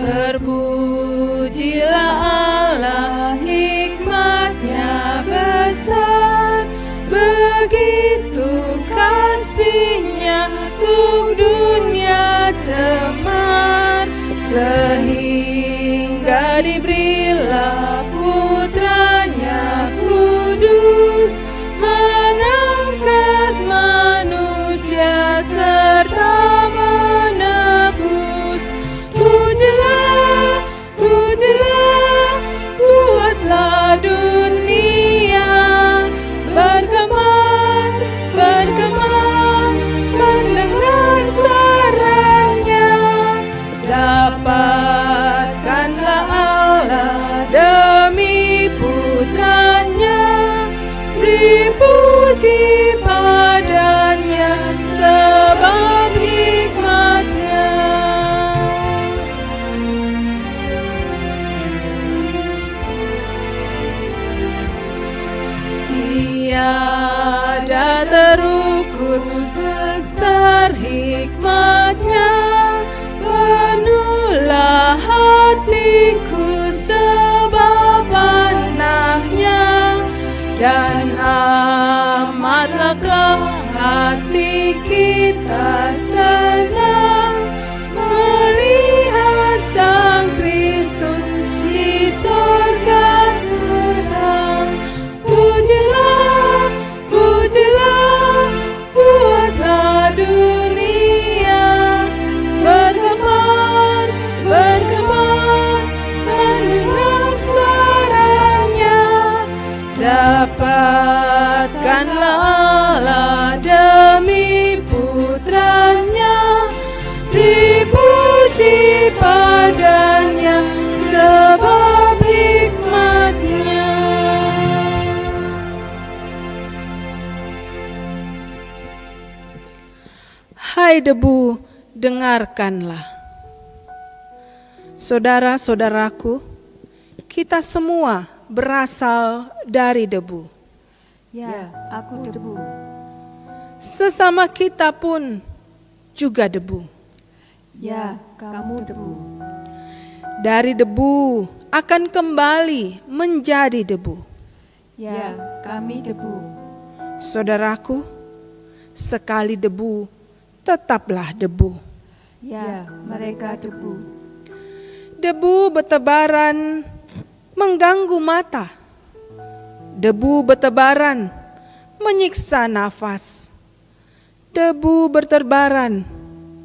Terpujilah Allah, hikmat-Nya besar, begitu kasih-Nya untuk dunia cemar, sehingga diberilah putra-Nya kudus, mengangkat manusia serta menebus. Pujilah, pujilah, buatlah dunia bergema, bergema, mendengar suaranya. Dapatkanlah Allah demi putranya, beri puji padanya sebab hikmat-Nya. Tiada terukur besar hikmat-Nya, penuhlah hatiku sebab anaknya, dan amatlah kelak hati kita senang melihat Sang Kristus di sorga tenang. Pujilah, pujilah, buatlah dunia bergemar, bergemar, mendengar suaranya. Dapatkanlah Allah demi putranya, beri puji padanya sebab hikmat-Nya. Hai debu, dengarkanlah. Saudara-saudaraku, kita semua berasal dari debu. Ya, aku debu. Sesama kita pun juga debu. Ya, kamu debu. Dari debu akan kembali menjadi debu. Ya, kami debu. Saudaraku, sekali debu, tetaplah debu. Ya, mereka debu. Debu bertebaran mengganggu mata. Debu bertebaran menyiksa nafas. Debu berterbaran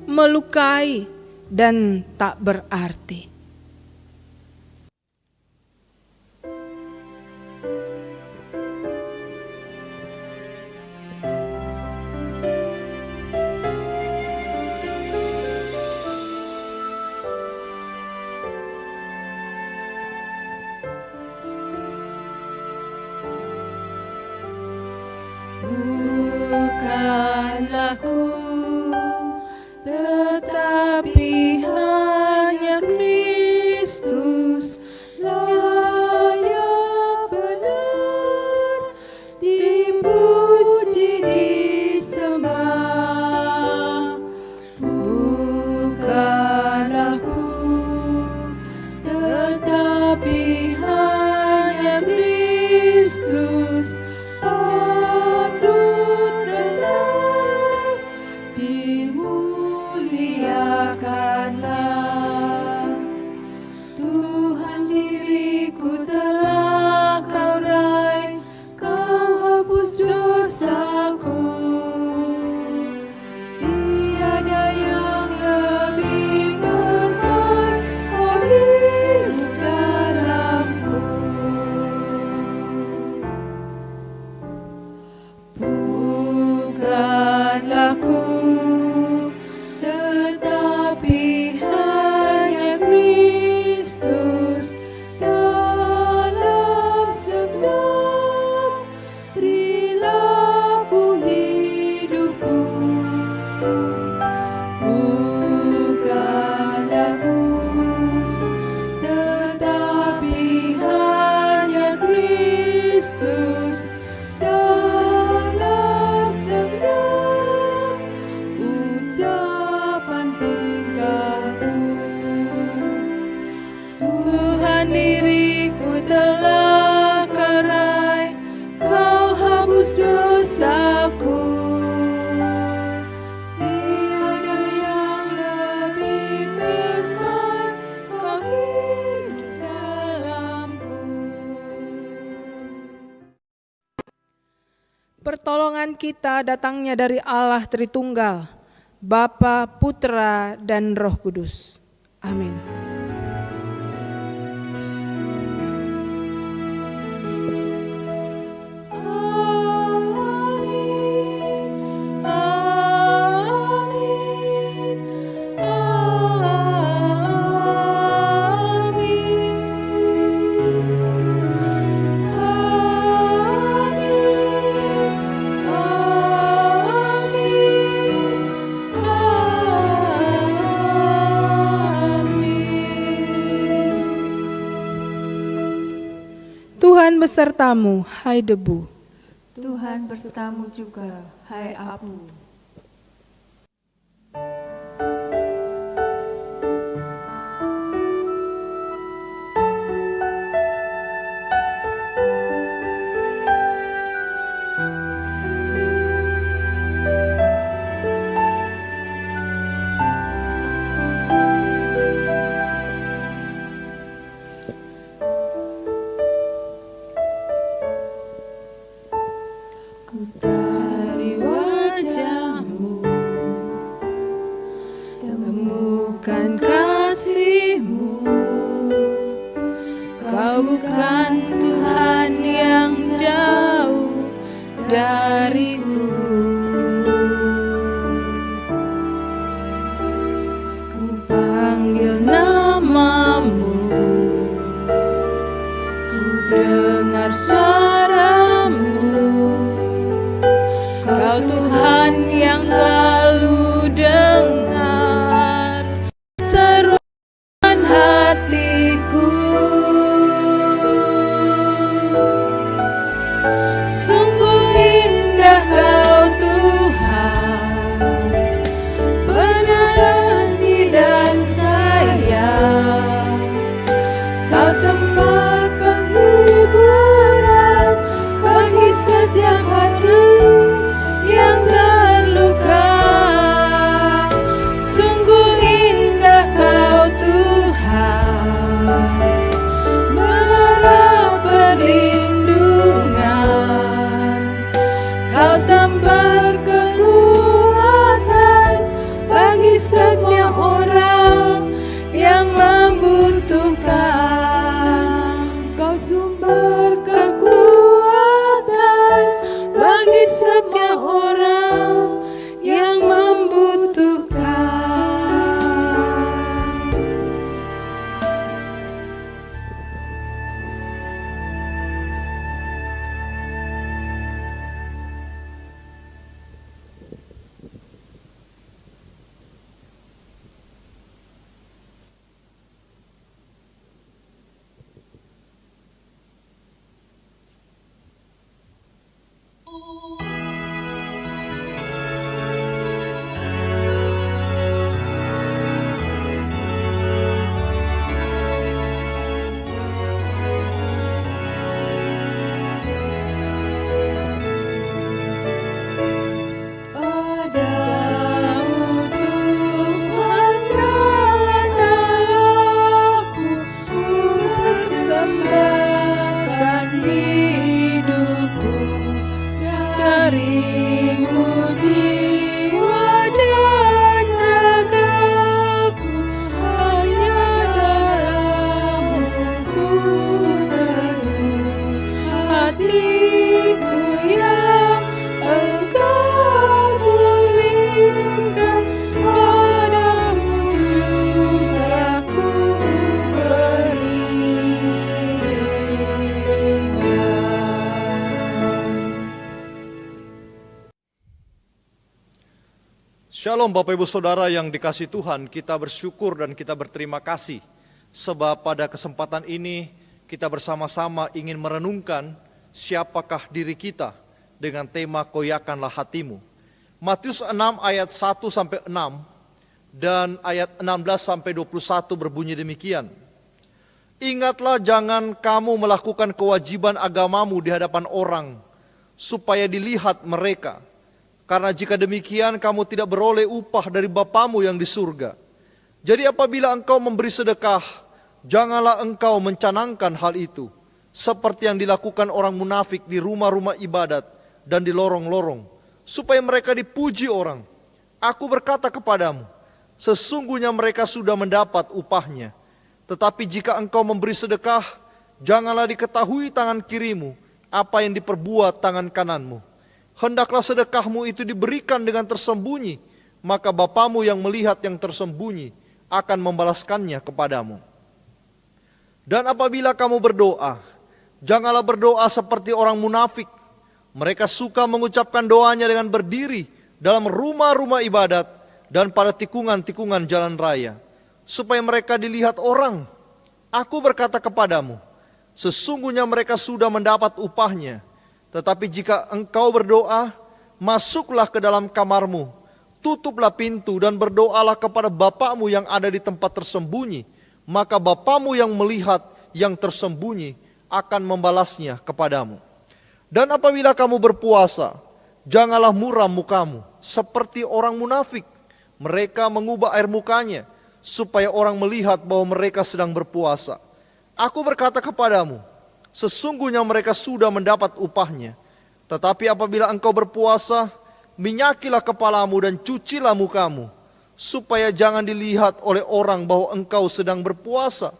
melukai dan tak berarti. Bukanlah ku, tetapi hanya Kristus Tuhan kita datangnya dari Allah Tritunggal, Bapa, Putra, dan Roh Kudus. Amin. Tuhan besertamu, hai debu. Tuhan besertamu juga, hai abu. Ku cari wajahmu, Temukan kasih-Mu. Kau bukan Tuhan yang jauh dariku. Ku panggil namamu, ku dengar suaramu. Kau Tuhan yang selalu dengar seruan hatiku. Sungguh indah Kau Tuhan, pengasih dan sayang. Kau sembah kehiburan bagi setiap orang yang terluka. Sungguh indah Kau Tuhan, menara perlindungan. Kau sambar kekuatan bagi setiap orang yang membutuhkan. Kau sumber kekuatan bagi setiap orang yang membutuhkan. Padamu Tuhan andalku, ku persembahkan hidupku. Darimu jiwa dan ragaku, hanya dalam-Mu ku teduh. Hatiku yang Engkau pulihkan, padamu juga ku beriman. Shalom Bapak Ibu Saudara yang dikasihi Tuhan, kita bersyukur dan kita berterima kasih sebab pada kesempatan ini kita bersama-sama ingin merenungkan siapakah diri kita dengan tema koyakanlah hatimu. Matius 6 ayat 1 sampai 6 dan ayat 16 sampai 21 berbunyi demikian. Ingatlah jangan kamu melakukan kewajiban agamamu di hadapan orang supaya dilihat mereka. Karena jika demikian kamu tidak beroleh upah dari Bapamu yang di surga. Jadi apabila engkau memberi sedekah, janganlah engkau mencanangkan hal itu, seperti yang dilakukan orang munafik di rumah-rumah ibadat dan di lorong-lorong, supaya mereka dipuji orang. Aku berkata kepadamu, sesungguhnya mereka sudah mendapat upahnya. Tetapi jika engkau memberi sedekah, janganlah diketahui tangan kirimu apa yang diperbuat tangan kananmu. Hendaklah sedekahmu itu diberikan dengan tersembunyi, maka Bapamu yang melihat yang tersembunyi akan membalaskannya kepadamu. Dan apabila kamu berdoa, janganlah berdoa seperti orang munafik. Mereka suka mengucapkan doanya dengan berdiri dalam rumah-rumah ibadat dan pada tikungan-tikungan jalan raya, supaya mereka dilihat orang. Aku berkata kepadamu, sesungguhnya mereka sudah mendapat upahnya. Tetapi jika engkau berdoa, masuklah ke dalam kamarmu, tutuplah pintu dan berdoalah kepada Bapamu yang ada di tempat tersembunyi. Maka Bapamu yang melihat yang tersembunyi akan membalasnya kepadamu. Dan apabila kamu berpuasa, janganlah muram mukamu seperti orang munafik. Mereka mengubah air mukanya supaya orang melihat bahwa mereka sedang berpuasa. Aku berkata kepadamu, sesungguhnya mereka sudah mendapat upahnya. Tetapi apabila engkau berpuasa, minyakilah kepalamu dan cucilah mukamu, supaya jangan dilihat oleh orang bahwa engkau sedang berpuasa,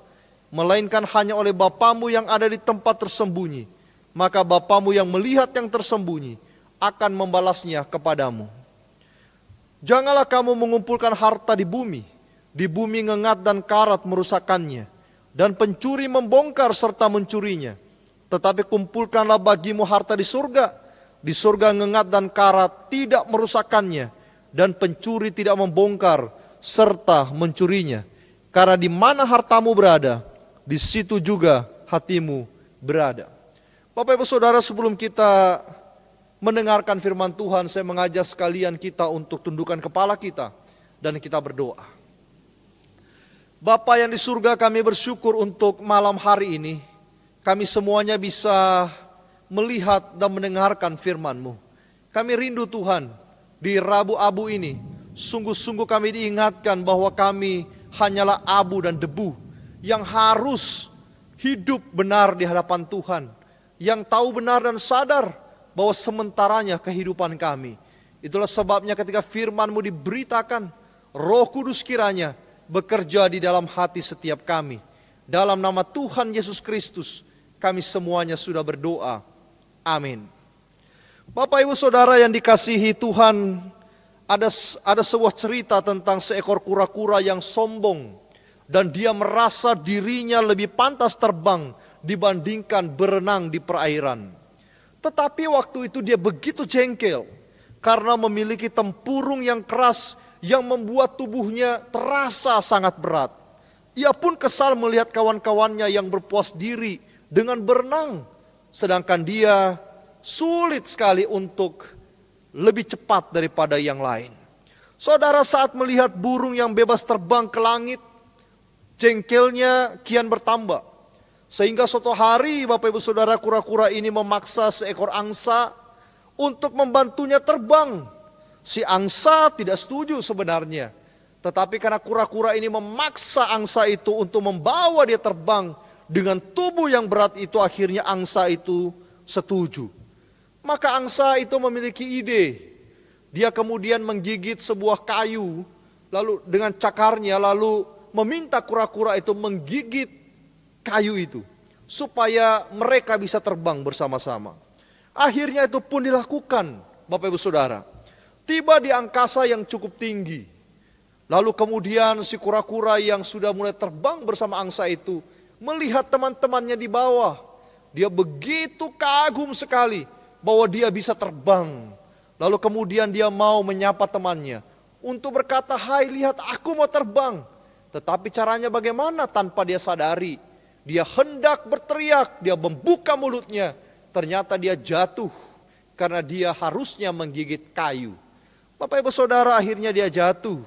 melainkan hanya oleh Bapamu yang ada di tempat tersembunyi. Maka Bapamu yang melihat yang tersembunyi akan membalasnya kepadamu. Janganlah kamu mengumpulkan harta di bumi ngengat dan karat merusakkannya, dan pencuri membongkar serta mencurinya. Tetapi kumpulkanlah bagimu harta di surga ngengat dan karat tidak merusakkannya, dan pencuri tidak membongkar serta mencurinya. Karena di mana hartamu berada, di situ juga hatimu berada. Bapak Ibu Saudara, sebelum kita mendengarkan firman Tuhan, saya mengajak sekalian kita untuk tundukkan kepala kita dan kita berdoa. Bapa yang di surga, kami bersyukur untuk malam hari ini. Kami semuanya bisa melihat dan mendengarkan firman-Mu. Kami rindu Tuhan, di Rabu Abu ini, sungguh-sungguh kami diingatkan bahwa kami hanyalah abu dan debu yang harus hidup benar di hadapan Tuhan, yang tahu benar dan sadar bahwa sementaranya kehidupan kami. Itulah sebabnya ketika firman-Mu diberitakan, Roh Kudus kiranya bekerja di dalam hati setiap kami. Dalam nama Tuhan Yesus Kristus, kami semuanya sudah berdoa. Amin. Bapak Ibu Saudara yang dikasihi Tuhan, ada sebuah cerita tentang seekor kura-kura yang sombong, dan dia merasa dirinya lebih pantas terbang dibandingkan berenang di perairan. Tetapi waktu itu dia begitu jengkel karena memiliki tempurung yang keras yang membuat tubuhnya terasa sangat berat. Ia pun kesal melihat kawan-kawannya yang berpuas diri dengan berenang, sedangkan dia sulit sekali untuk lebih cepat daripada yang lain. Saudara, saat melihat burung yang bebas terbang ke langit, jengkelnya kian bertambah. Sehingga suatu hari Bapak Ibu Saudara, kura-kura ini memaksa seekor angsa untuk membantunya terbang. Si angsa tidak setuju sebenarnya. Tetapi karena kura-kura ini memaksa angsa itu untuk membawa dia terbang dengan tubuh yang berat itu, akhirnya angsa itu setuju. Maka angsa itu memiliki ide. Dia kemudian menggigit sebuah kayu, lalu dengan cakarnya lalu meminta kura-kura itu menggigit kayu itu, supaya mereka bisa terbang bersama-sama. Akhirnya itu pun dilakukan, Bapak Ibu Saudara. Tiba di angkasa yang cukup tinggi. Lalu kemudian si kura-kura yang sudah mulai terbang bersama angsa itu melihat teman-temannya di bawah. Dia begitu kagum sekali bahwa dia bisa terbang. Lalu kemudian dia mau menyapa temannya untuk berkata, "Hai, lihat aku mau terbang." Tetapi caranya bagaimana tanpa dia sadari? Dia hendak berteriak, dia membuka mulutnya, ternyata dia jatuh karena dia harusnya menggigit kayu. Bapak Ibu Saudara, akhirnya dia jatuh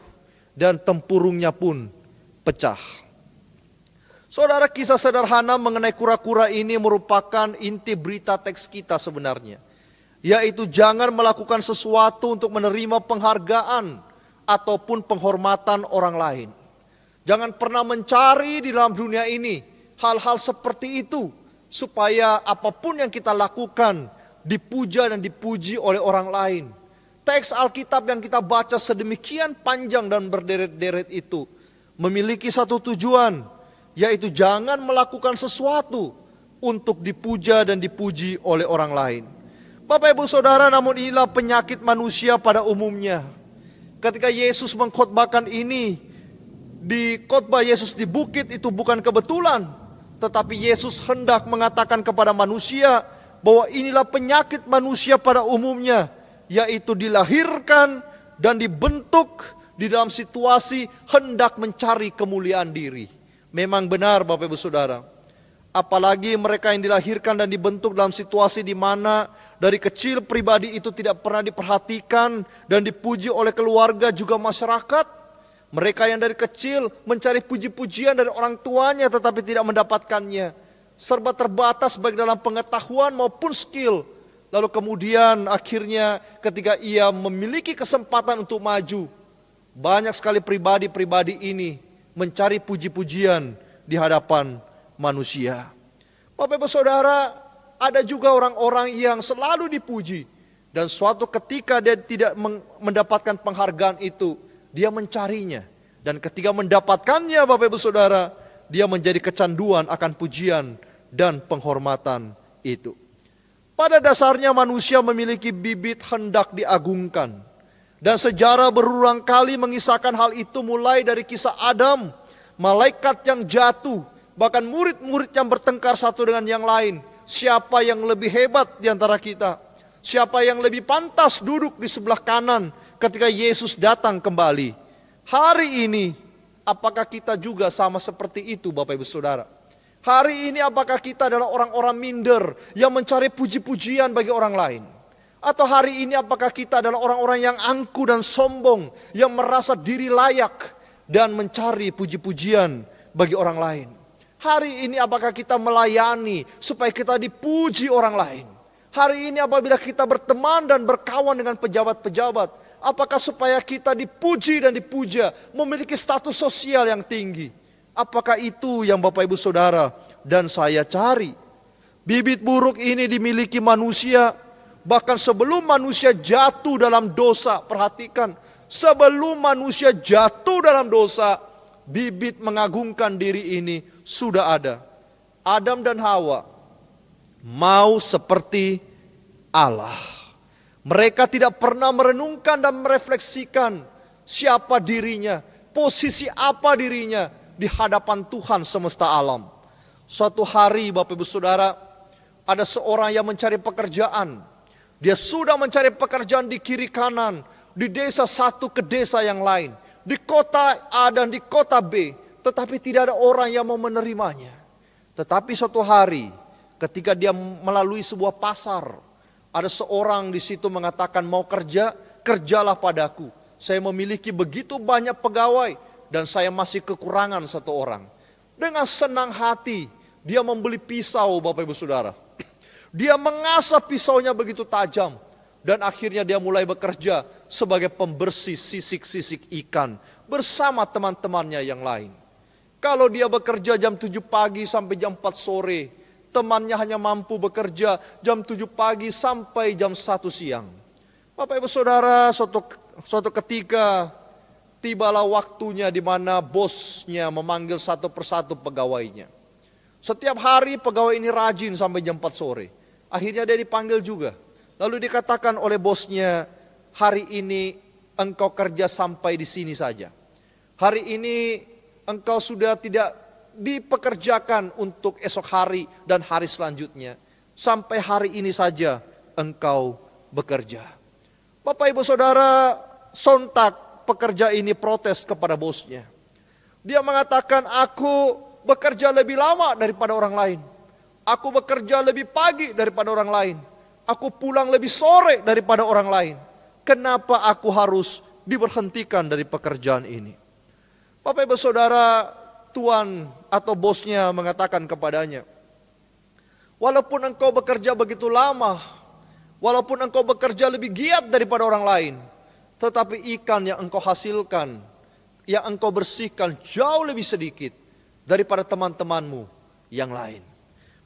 dan tempurungnya pun pecah. Saudara, kisah sederhana mengenai kura-kura ini merupakan inti berita teks kita sebenarnya, yaitu jangan melakukan sesuatu untuk menerima penghargaan ataupun penghormatan orang lain. Jangan pernah mencari di dalam dunia ini hal-hal seperti itu, supaya apapun yang kita lakukan dipuja dan dipuji oleh orang lain. Teks Alkitab yang kita baca sedemikian panjang dan berderet-deret itu memiliki satu tujuan, yaitu jangan melakukan sesuatu untuk dipuja dan dipuji oleh orang lain. Bapak Ibu Saudara, namun inilah penyakit manusia pada umumnya. Ketika Yesus mengkhotbahkan ini, di khotbah Yesus di bukit itu bukan kebetulan, tetapi Yesus hendak mengatakan kepada manusia bahwa inilah penyakit manusia pada umumnya, yaitu dilahirkan dan dibentuk di dalam situasi hendak mencari kemuliaan diri. Memang benar Bapak Ibu Saudara, apalagi mereka yang dilahirkan dan dibentuk dalam situasi di mana dari kecil pribadi itu tidak pernah diperhatikan dan dipuji oleh keluarga juga masyarakat. Mereka yang dari kecil mencari puji-pujian dari orang tuanya tetapi tidak mendapatkannya. Serba terbatas baik dalam pengetahuan maupun skill. Lalu kemudian akhirnya ketika ia memiliki kesempatan untuk maju, banyak sekali pribadi-pribadi ini mencari puji-pujian di hadapan manusia. Bapak Ibu Saudara, ada juga orang-orang yang selalu dipuji dan suatu ketika dia tidak mendapatkan penghargaan itu, dia mencarinya. Dan ketika mendapatkannya Bapak Ibu Saudara, dia menjadi kecanduan akan pujian dan penghormatan itu. Pada dasarnya manusia memiliki bibit hendak diagungkan. Dan sejarah berulang kali mengisahkan hal itu mulai dari kisah Adam, malaikat yang jatuh, bahkan murid-murid yang bertengkar satu dengan yang lain. Siapa yang lebih hebat di antara kita? Siapa yang lebih pantas duduk di sebelah kanan ketika Yesus datang kembali? Hari ini, apakah kita juga sama seperti itu Bapak Ibu Saudara? Hari ini apakah kita adalah orang-orang minder yang mencari puji-pujian bagi orang lain? Atau hari ini apakah kita adalah orang-orang yang angkuh dan sombong, yang merasa diri layak dan mencari puji-pujian bagi orang lain? Hari ini apakah kita melayani supaya kita dipuji orang lain? Hari ini apabila kita berteman dan berkawan dengan pejabat-pejabat, apakah supaya kita dipuji dan dipuja, memiliki status sosial yang tinggi? Apakah itu yang Bapak Ibu Saudara dan saya cari? Bibit buruk ini dimiliki manusia, bahkan sebelum manusia jatuh dalam dosa. Perhatikan, sebelum manusia jatuh dalam dosa, bibit mengagungkan diri ini sudah ada. Adam dan Hawa mau seperti Allah. Mereka tidak pernah merenungkan dan merefleksikan siapa dirinya, posisi apa dirinya di hadapan Tuhan semesta alam. Suatu hari Bapak Ibu Saudara, ada seorang yang mencari pekerjaan. Dia sudah mencari pekerjaan di kiri kanan, di desa satu ke desa yang lain, di kota A dan di kota B, tetapi tidak ada orang yang mau menerimanya. Tetapi suatu hari ketika dia melalui sebuah pasar, ada seorang di situ mengatakan, mau kerja, kerjalah padaku. Saya memiliki begitu banyak pegawai dan saya masih kekurangan satu orang. Dengan senang hati dia membeli pisau Bapak Ibu Saudara. Dia mengasah pisaunya begitu tajam. Dan akhirnya dia mulai bekerja sebagai pembersih sisik-sisik ikan bersama teman-temannya yang lain. Kalau dia bekerja jam 7 pagi sampai jam 4 sore, temannya hanya mampu bekerja jam 7 pagi sampai jam 1 siang. Bapak Ibu Saudara, suatu ketika tibalah waktunya di mana bosnya memanggil satu persatu pegawainya. Setiap hari pegawai ini rajin sampai jam 4 sore. Akhirnya dia dipanggil juga. Lalu dikatakan oleh bosnya, hari ini engkau kerja sampai di sini saja. Hari ini engkau sudah tidak dipekerjakan untuk esok hari dan hari selanjutnya. Sampai hari ini saja engkau bekerja. Bapak Ibu Saudara, sontak pekerja ini protes kepada bosnya. Dia mengatakan, aku bekerja lebih lama daripada orang lain. Aku bekerja lebih pagi daripada orang lain. Aku pulang lebih sore daripada orang lain. Kenapa aku harus diberhentikan dari pekerjaan ini? Bapak Ibu Saudara, tuan atau bosnya mengatakan kepadanya, walaupun engkau bekerja begitu lama, walaupun engkau bekerja lebih giat daripada orang lain, tetapi ikan yang engkau hasilkan, yang engkau bersihkan jauh lebih sedikit daripada teman-temanmu yang lain.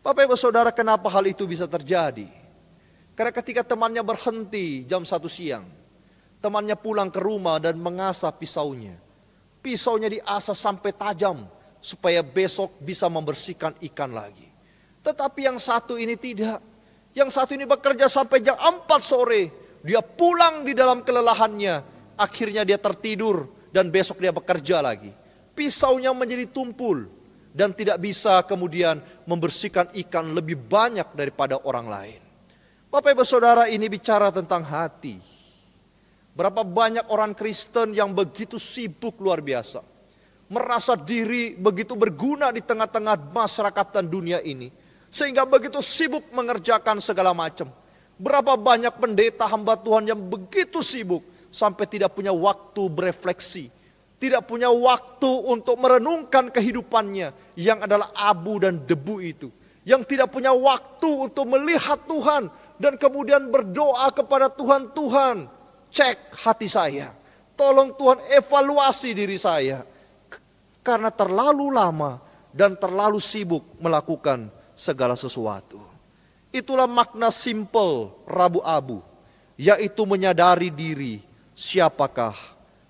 Bapak Ibu Saudara, kenapa hal itu bisa terjadi? Karena ketika temannya berhenti jam 1 siang, Temannya pulang ke rumah dan mengasah pisaunya. Pisaunya diasah sampai tajam supaya besok bisa membersihkan ikan lagi. Tetapi yang satu ini tidak. Yang satu ini bekerja sampai jam 4 sore. Dia pulang di dalam kelelahannya. Akhirnya dia tertidur dan besok dia bekerja lagi. Pisaunya menjadi tumpul dan tidak bisa kemudian membersihkan ikan lebih banyak daripada orang lain. Bapak Ibu Saudara, ini bicara tentang hati. Berapa banyak orang Kristen yang begitu sibuk luar biasa. Merasa diri begitu berguna di tengah-tengah masyarakat dan dunia ini. Sehingga begitu sibuk mengerjakan segala macam. Berapa banyak pendeta hamba Tuhan yang begitu sibuk sampai tidak punya waktu berefleksi. Tidak punya waktu untuk merenungkan kehidupannya yang adalah abu dan debu itu. Yang tidak punya waktu untuk melihat Tuhan dan kemudian berdoa kepada Tuhan. Tuhan, cek hati saya. Tolong Tuhan evaluasi diri saya. Karena terlalu lama dan terlalu sibuk melakukan segala sesuatu. Itulah makna simple Rabu Abu. Yaitu menyadari diri siapakah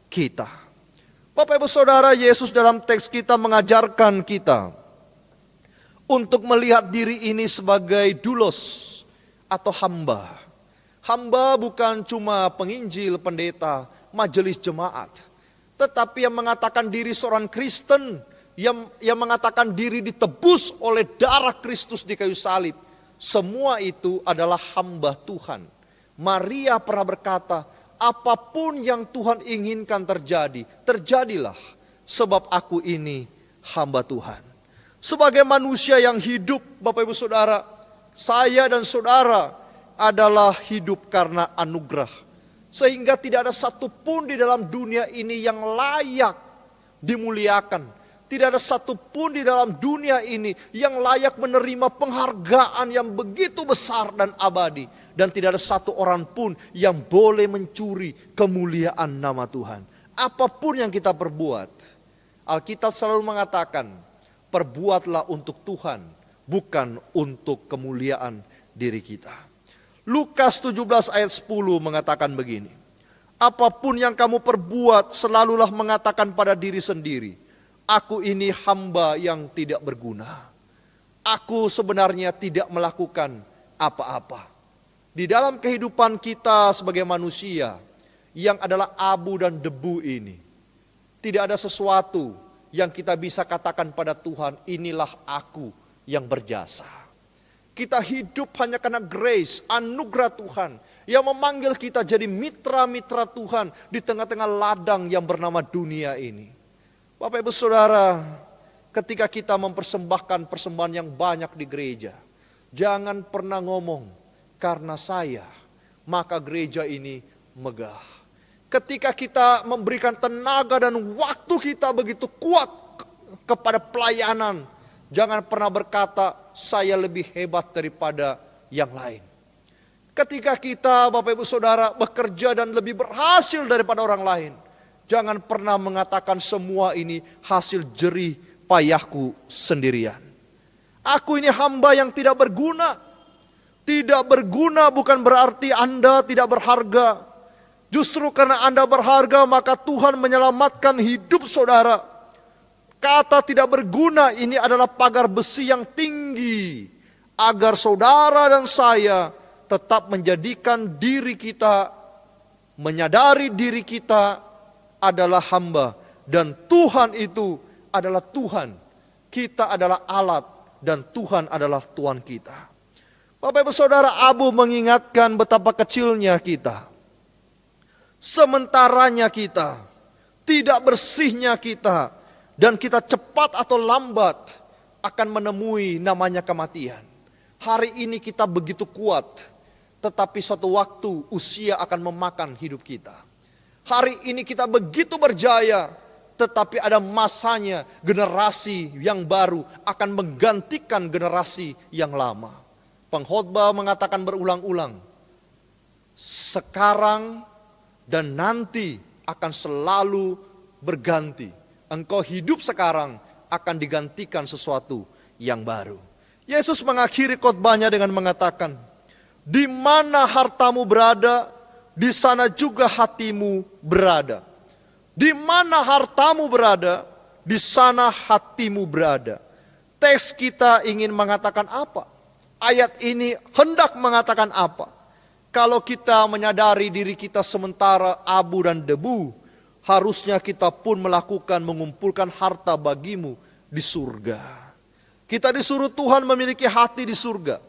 kita. Bapak Ibu Saudara, Yesus dalam teks kita mengajarkan kita untuk melihat diri ini sebagai doulos atau hamba. Hamba bukan cuma penginjil, pendeta, majelis jemaat. Tetapi yang mengatakan diri seorang Kristen, yang mengatakan diri ditebus oleh darah Kristus di kayu salib. Semua itu adalah hamba Tuhan. Maria pernah berkata, apapun yang Tuhan inginkan terjadi, terjadilah. Sebab aku ini hamba Tuhan. Sebagai manusia yang hidup, Bapak Ibu Saudara, saya dan saudara adalah hidup karena anugerah. Sehingga tidak ada satupun di dalam dunia ini yang layak dimuliakan. Tidak ada satupun di dalam dunia ini yang layak menerima penghargaan yang begitu besar dan abadi. Dan tidak ada satu orang pun yang boleh mencuri kemuliaan nama Tuhan. Apapun yang kita perbuat, Alkitab selalu mengatakan, perbuatlah untuk Tuhan, bukan untuk kemuliaan diri kita. Lukas 17 ayat 10 mengatakan begini, apapun yang kamu perbuat selalulah mengatakan pada diri sendiri, aku ini hamba yang tidak berguna. Aku sebenarnya tidak melakukan apa-apa. Di dalam kehidupan kita sebagai manusia yang adalah abu dan debu ini, tidak ada sesuatu yang kita bisa katakan pada Tuhan, inilah aku yang berjasa. Kita hidup hanya karena grace, anugerah Tuhan yang memanggil kita jadi mitra-mitra Tuhan di tengah-tengah ladang yang bernama dunia ini. Bapak Ibu Saudara, ketika kita mempersembahkan persembahan yang banyak di gereja, jangan pernah ngomong, karena saya, maka gereja ini megah. Ketika kita memberikan tenaga dan waktu kita begitu kuat kepada pelayanan, jangan pernah berkata, saya lebih hebat daripada yang lain. Ketika kita, Bapak Ibu Saudara, bekerja dan lebih berhasil daripada orang lain, jangan pernah mengatakan semua ini hasil jerih payahku sendirian. Aku ini hamba yang tidak berguna. Tidak berguna bukan berarti Anda tidak berharga. Justru karena Anda berharga maka Tuhan menyelamatkan hidup saudara. Kata tidak berguna ini adalah pagar besi yang tinggi. Agar saudara dan saya tetap menjadikan diri kita, menyadari diri kita adalah hamba. Dan Tuhan itu adalah Tuhan. Kita adalah alat dan Tuhan adalah Tuhan kita. Bapak Ibu Saudara, Abu mengingatkan betapa kecilnya kita. Sementaranya kita, tidak bersihnya kita, dan kita cepat atau lambat akan menemui namanya kematian. Hari ini kita begitu kuat, tetapi suatu waktu usia akan memakan hidup kita. Hari ini kita begitu berjaya, tetapi ada masanya generasi yang baru akan menggantikan generasi yang lama. Pengkhotbah mengatakan berulang-ulang, sekarang dan nanti akan selalu berganti. Engkau hidup sekarang akan digantikan sesuatu yang baru. Yesus mengakhiri khotbahnya dengan mengatakan, di mana hartamu berada, di sana juga hatimu berada. Di mana hartamu berada, di sana hatimu berada. Teks kita ingin mengatakan apa? Ayat ini hendak mengatakan apa? Kalau kita menyadari diri kita sementara abu dan debu, harusnya kita pun melakukan mengumpulkan harta bagimu di surga. Kita disuruh Tuhan memiliki hati di surga.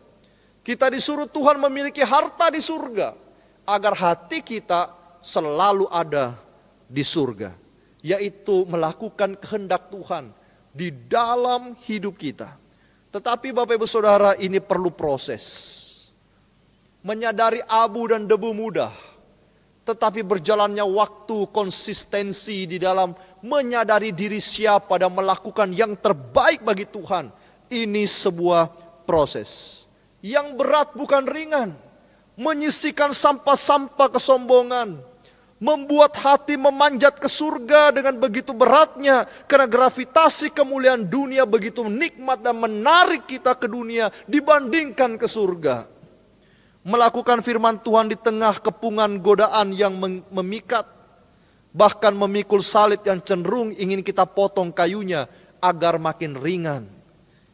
Kita disuruh Tuhan memiliki harta di surga, agar hati kita selalu ada di surga, yaitu melakukan kehendak Tuhan di dalam hidup kita. Tetapi Bapak Ibu Saudara, ini perlu proses. Menyadari abu dan debu mudah, tetapi berjalannya waktu, konsistensi di dalam menyadari diri siapa dan melakukan yang terbaik bagi Tuhan, ini sebuah proses. Yang berat bukan ringan, menyisihkan sampah-sampah kesombongan, membuat hati memanjat ke surga dengan begitu beratnya, karena gravitasi kemuliaan dunia begitu nikmat dan menarik kita ke dunia dibandingkan ke surga. Melakukan firman Tuhan di tengah kepungan godaan yang memikat, bahkan memikul salib yang cenderung ingin kita potong kayunya agar makin ringan.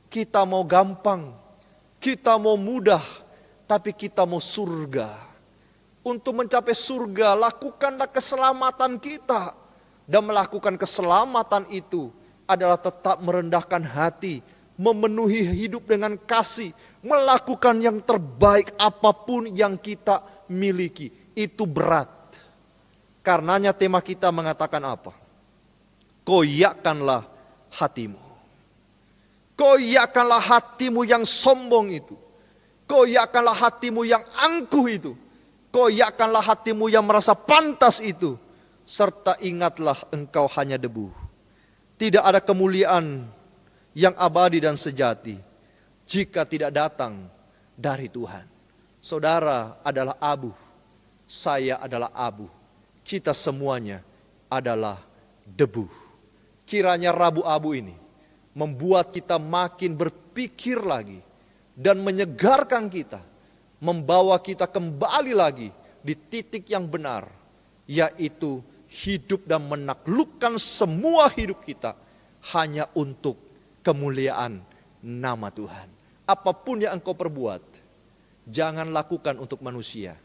Kita mau gampang, kita mau mudah, tapi kita mau surga. Untuk mencapai surga, lakukanlah keselamatan kita. Dan melakukan keselamatan itu adalah tetap merendahkan hati, memenuhi hidup dengan kasih, melakukan yang terbaik apapun yang kita miliki. Itu berat. Karenanya tema kita mengatakan apa? Koyakkanlah hatimu. Koyakkanlah hatimu yang sombong itu. Koyakkanlah hatimu yang angkuh itu. Koyakkanlah hatimu yang merasa pantas itu. Serta ingatlah engkau hanya debu. Tidak ada kemuliaan yang abadi dan sejati jika tidak datang dari Tuhan. Saudara adalah abu. Saya adalah abu. Kita semuanya adalah debu. Kiranya Rabu Abu ini membuat kita makin berpikir lagi dan menyegarkan kita, membawa kita kembali lagi di titik yang benar, yaitu hidup dan menaklukkan semua hidup kita hanya untuk kemuliaan nama Tuhan. Apapun yang engkau perbuat, jangan lakukan untuk manusia,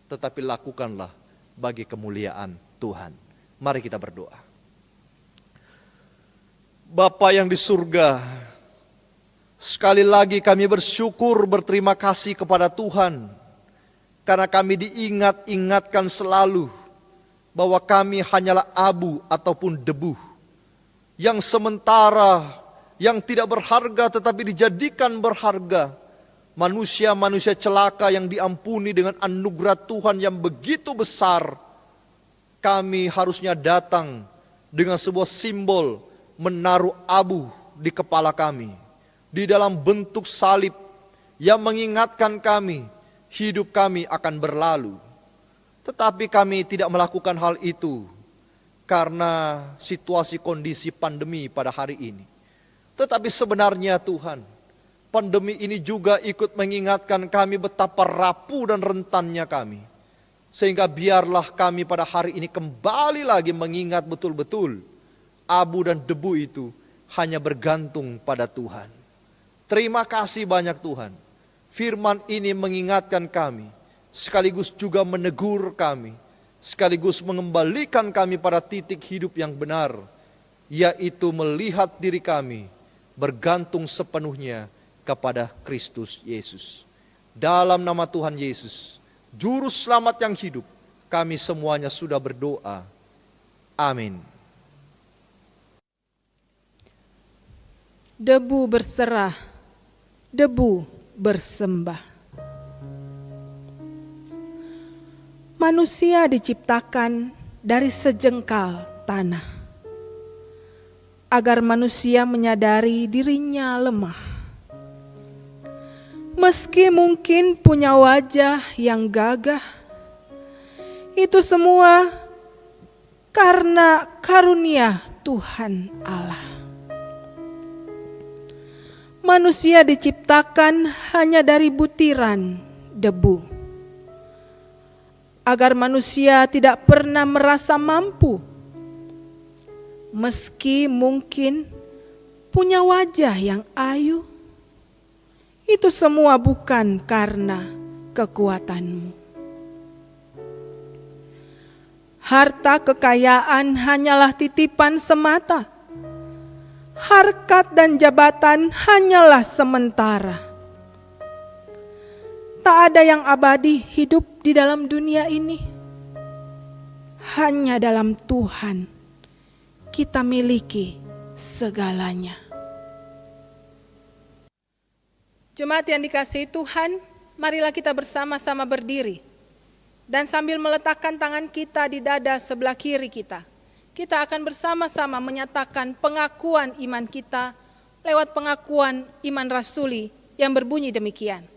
tetapi lakukanlah bagi kemuliaan Tuhan. Mari kita berdoa. Bapa yang di surga, sekali lagi kami bersyukur, berterima kasih kepada Tuhan, karena kami diingatkan selalu bahwa kami hanyalah abu ataupun debu, yang sementara, yang tidak berharga tetapi dijadikan berharga. Manusia-manusia celaka yang diampuni dengan anugerah Tuhan yang begitu besar. Kami harusnya datang dengan sebuah simbol menaruh abu di kepala kami, di dalam bentuk salib yang mengingatkan kami, hidup kami akan berlalu. Tetapi kami tidak melakukan hal itu karena situasi kondisi pandemi pada hari ini. Tetapi sebenarnya Tuhan, pandemi ini juga ikut mengingatkan kami betapa rapuh dan rentannya kami. Sehingga biarlah kami pada hari ini kembali lagi mengingat betul-betul abu dan debu itu hanya bergantung pada Tuhan. Terima kasih banyak Tuhan. Firman ini mengingatkan kami, sekaligus juga menegur kami, sekaligus mengembalikan kami pada titik hidup yang benar, yaitu melihat diri kami bergantung sepenuhnya kepada Kristus Yesus. Dalam nama Tuhan Yesus, Juru Selamat yang hidup, kami semuanya sudah berdoa. Amin. Debu berserah, debu bersembah. Manusia diciptakan dari sejengkal tanah, agar manusia menyadari dirinya lemah. Meski mungkin punya wajah yang gagah, itu semua karena karunia Tuhan Allah. Manusia diciptakan hanya dari butiran debu. agar manusia tidak pernah merasa mampu, meski mungkin punya wajah yang ayu. Itu semua bukan karena kekuatanmu. Harta kekayaan hanyalah titipan semata. Harkat dan jabatan hanyalah sementara. Tak ada yang abadi hidup di dalam dunia ini. Hanya dalam Tuhan kita miliki segalanya. Jemaat yang dikasihi Tuhan, marilah kita bersama-sama berdiri. Dan sambil meletakkan tangan kita di dada sebelah kiri kita, kita akan bersama-sama menyatakan pengakuan iman kita lewat pengakuan iman rasuli yang berbunyi demikian.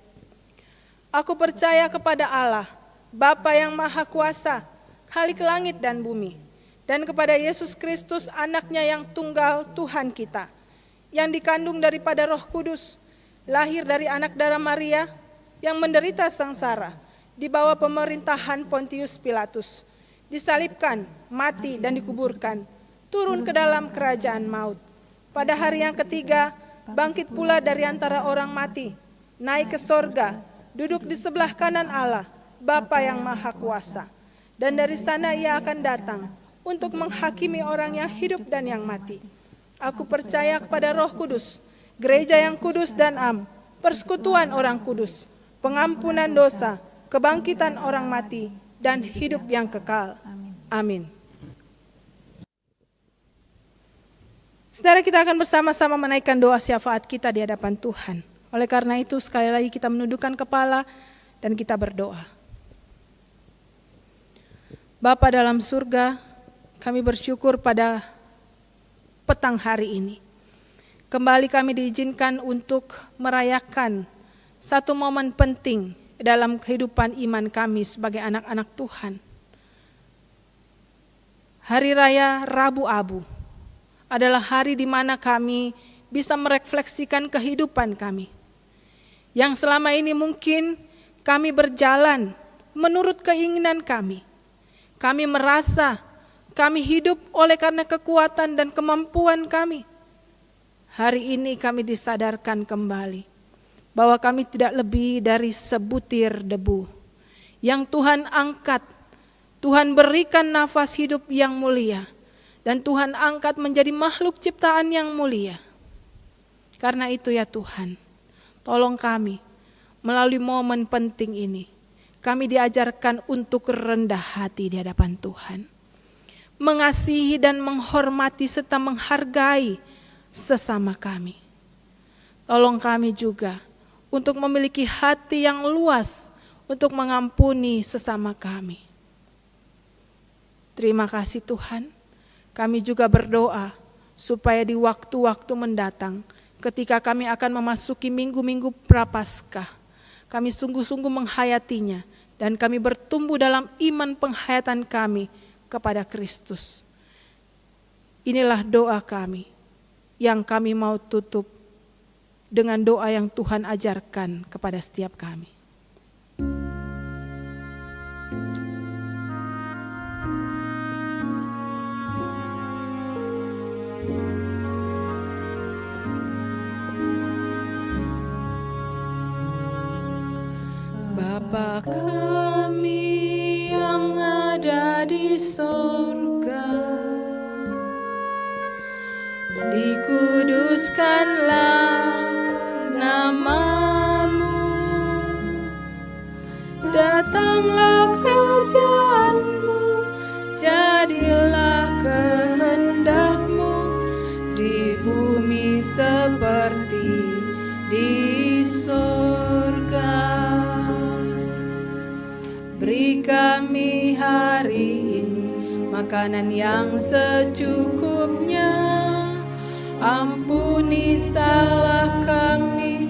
Aku percaya kepada Allah, Bapa yang Maha Kuasa, Khalik langit dan bumi, dan kepada Yesus Kristus anaknya yang tunggal Tuhan kita, yang dikandung daripada Roh Kudus, lahir dari anak darah Maria, yang menderita sengsara, di bawah pemerintahan Pontius Pilatus, disalibkan, mati dan dikuburkan, turun ke dalam kerajaan maut. Pada hari yang ketiga, bangkit pula dari antara orang mati, naik ke sorga, duduk di sebelah kanan Allah, Bapa yang Maha Kuasa. Dan dari sana ia akan datang untuk menghakimi orang yang hidup dan yang mati. Aku percaya kepada Roh Kudus, gereja yang kudus dan am, persekutuan orang kudus, pengampunan dosa, kebangkitan orang mati, dan hidup yang kekal. Amin. Saudara, kita akan bersama-sama menaikkan doa syafaat kita di hadapan Tuhan. Oleh karena itu, sekali lagi kita menundukkan kepala dan kita berdoa. Bapa dalam surga, kami bersyukur pada petang hari ini. Kembali kami diizinkan untuk merayakan satu momen penting dalam kehidupan iman kami sebagai anak-anak Tuhan. Hari Raya Rabu Abu adalah hari di mana kami bisa merefleksikan kehidupan kami. Yang selama ini mungkin kami berjalan menurut keinginan kami. Kami merasa kami hidup oleh karena kekuatan dan kemampuan kami. Hari ini kami disadarkan kembali bahwa kami tidak lebih dari sebutir debu yang Tuhan angkat, Tuhan berikan nafas hidup yang mulia, dan Tuhan angkat menjadi makhluk ciptaan yang mulia. Karena itu ya Tuhan, tolong kami melalui momen penting ini, kami diajarkan untuk rendah hati di hadapan Tuhan, mengasihi dan menghormati serta menghargai sesama kami. Tolong kami juga untuk memiliki hati yang luas untuk mengampuni sesama kami. Terima kasih Tuhan. Kami juga berdoa supaya di waktu-waktu mendatang, ketika kami akan memasuki minggu-minggu Prapaskah, kami sungguh-sungguh menghayatinya dan kami bertumbuh dalam iman penghayatan kami kepada Kristus. Inilah doa kami yang kami mau tutup dengan doa yang Tuhan ajarkan kepada setiap kami. Bapa kami yang ada di surga, dikuduskanlah namamu, datanglah kerajaanmu, jadilah kehendakmu di bumi seperti di surga. Beri kami hari ini makanan yang secukupnya, ampuni salah kami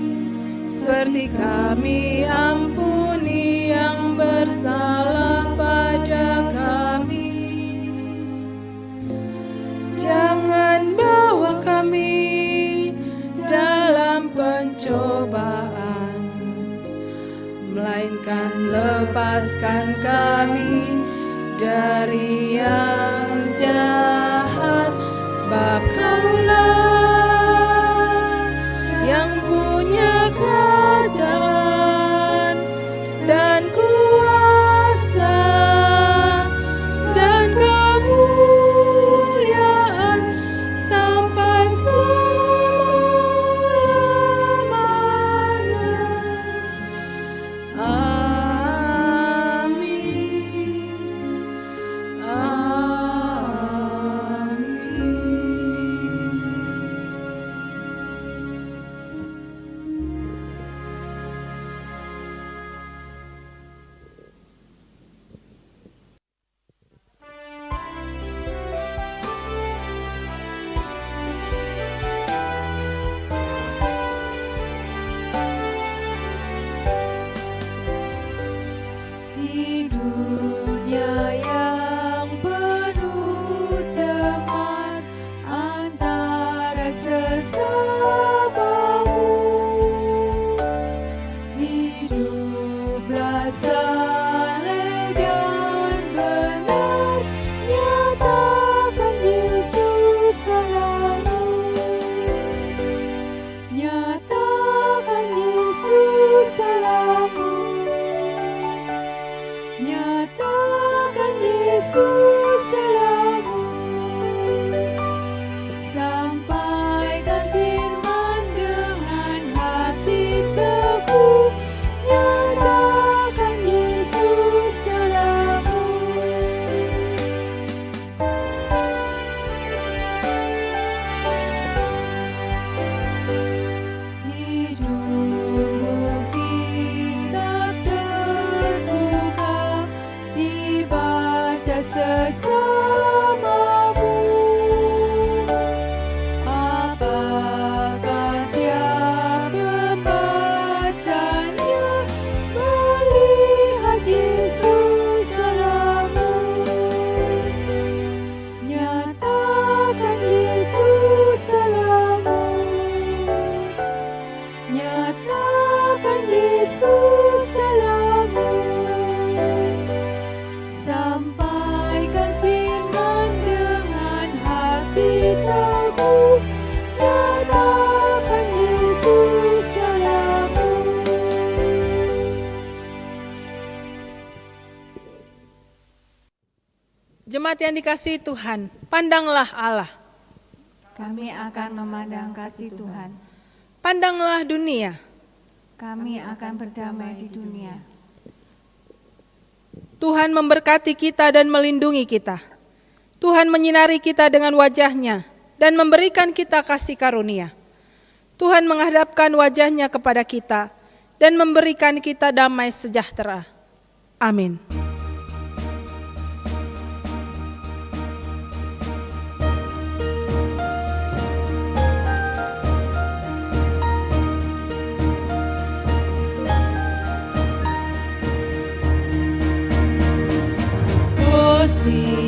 seperti kami ampuni yang bersalah pada kami. Jangan bawa kami dalam pencobaan, melainkan lepaskan kami dari yang jahat, sebab Kaulah yang punya kerajaan dan kuasa dan kemuliaan sampai selama-lamanya. Amin. Amin. Di dunia yang penuh cemar antara sesamamu, hiduplah saleh dan benar, nyatakan Yesus dalammu, nyatakan Yesus dalammu. Nyatakan Yesus dalammu, sampaikan firman dengan hati teguh. Nyatakan Yesus dalammu. Hidupmu kitab terbuka, dibaca sesamamu. Apakah tiap pembacanya melihat Yesus dalammu? Nyatakan Yesus dalammu. Nyatakan Yesus dalammu, sampaikan firman dengan hati teguh. Nyatakan Yesus dalammu. Jemaat yang dikasihi Tuhan, pandanglah Allah, Kami akan memandang kasih Tuhan. pandanglah dunia. Kami akan berdamai di dunia. Tuhan memberkati kita dan melindungi kita. Tuhan menyinari kita dengan wajah-Nya dan memberikan kita kasih karunia. Tuhan menghadapkan wajah-Nya kepada kita dan memberikan kita damai sejahtera. Amin. Kasih